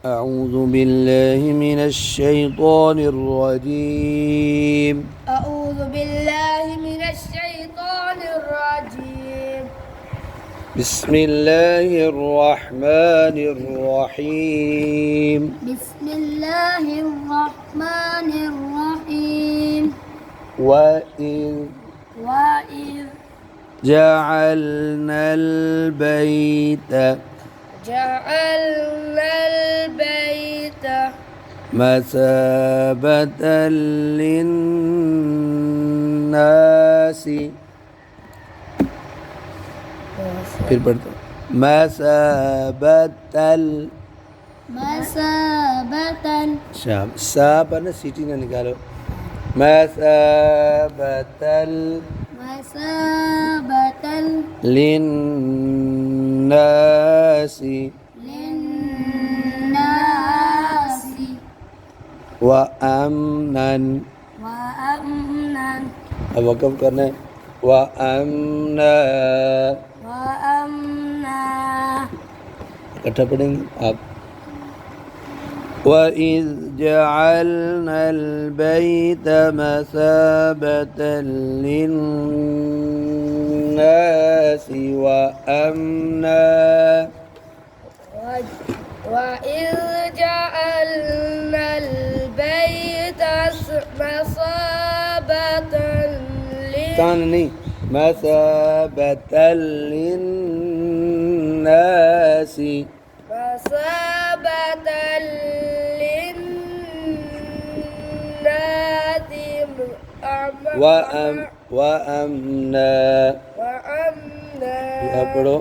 أعوذ بالله من الشيطان الرجيم. أعوذ بالله من الشيطان الرجيم. بسم الله الرحمن الرحيم. بسم الله الرحمن الرحيم. وإذ جعلنا البيت مثابة للناس फिर पढ़ते मसाबतन शाब सा पर ना सीटी ना निकालो मसाबतल लिन्नासी व अमनन अब वक़फ़ करना है व अमना इकट्ठा पढ़ेंगे आप وَإِذْ جَعَلْنَا الْبَيْتَ مَثَابَةً لِلنَّاسِ وَأَمْنًا وَإِذْ جَعَلْنَا الْبَيْتَ مثابة للناس وأمنا يا पढ़ो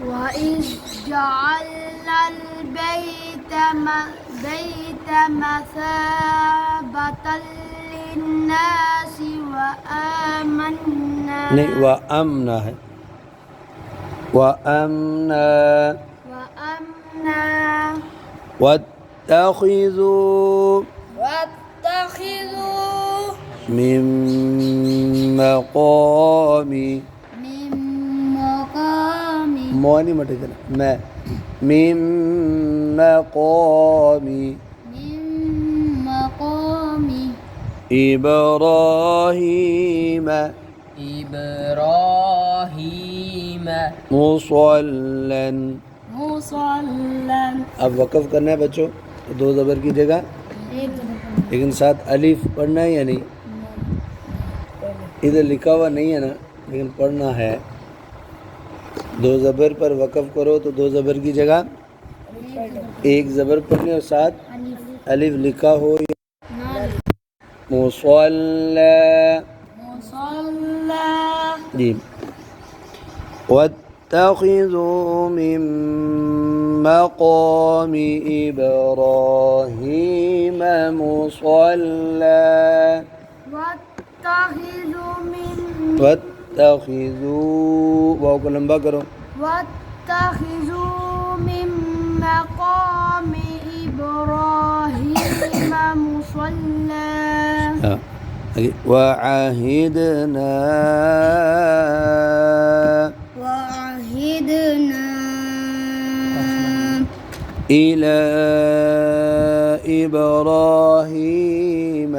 وَإِذْ جَعَلْنَا الْبَيْتَ مَثَابَةً لِلنَّاسِ وَآمَنَّا नहीं وأمنا है وأمنا واتخذوا من مقام موني مٹے دینا میں من مقام إبراهيم مصلًا अब वक़फ़ करना है बच्चों दो ज़बर की जगह लेकिन साथ अलिफ पढ़ना है या नहीं इधर लिखा हुआ नहीं है ना लेकिन पढ़ना है दो ज़बर पर वक़फ़ करो तो दो ज़बर की जगह एक ज़बर पढ़ने और साथ अलिफ लिखा हो मुसल्ला जी واتخذوا من مقام إبراهيم مصلى واتخذوا واو को लंबा करो واتخذوا من مقام إبراهيم مصلى وعهدنا إلى إبراهيم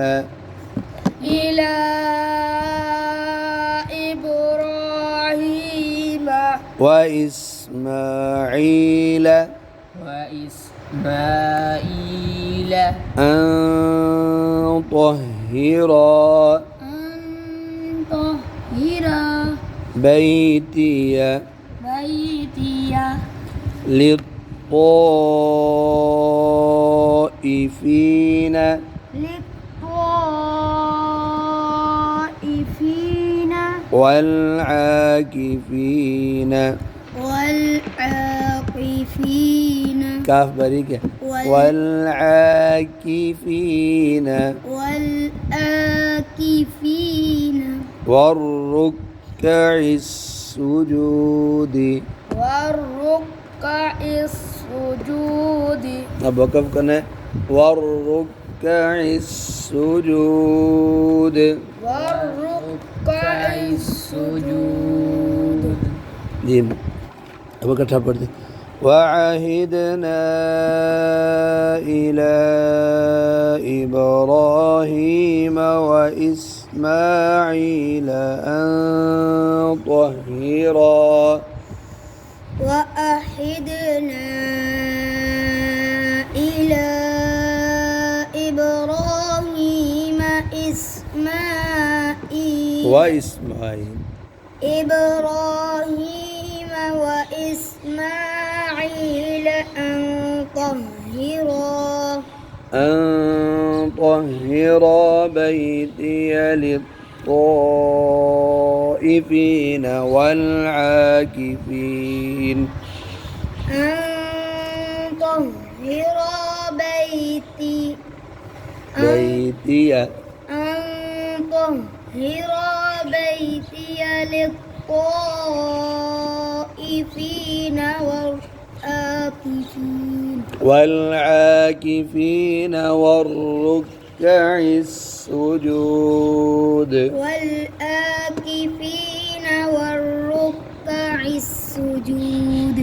وإسماعيل أن طهرا بيتي للطائفين والعاكفين काफ बारीक है والعاكفين والركع السجود अब वक़फ़ करना है والركع السجود जी अब इकट्ठा पढ़ते وعهدنا إلى إبراهيم وإسماعيل أن طهرا وأحدنا إلى إبراهيم إبراهيم وإسماعيل أن طهرا بيتي للطائفين والعاكفين للطائفين والعاكفين والركع السجود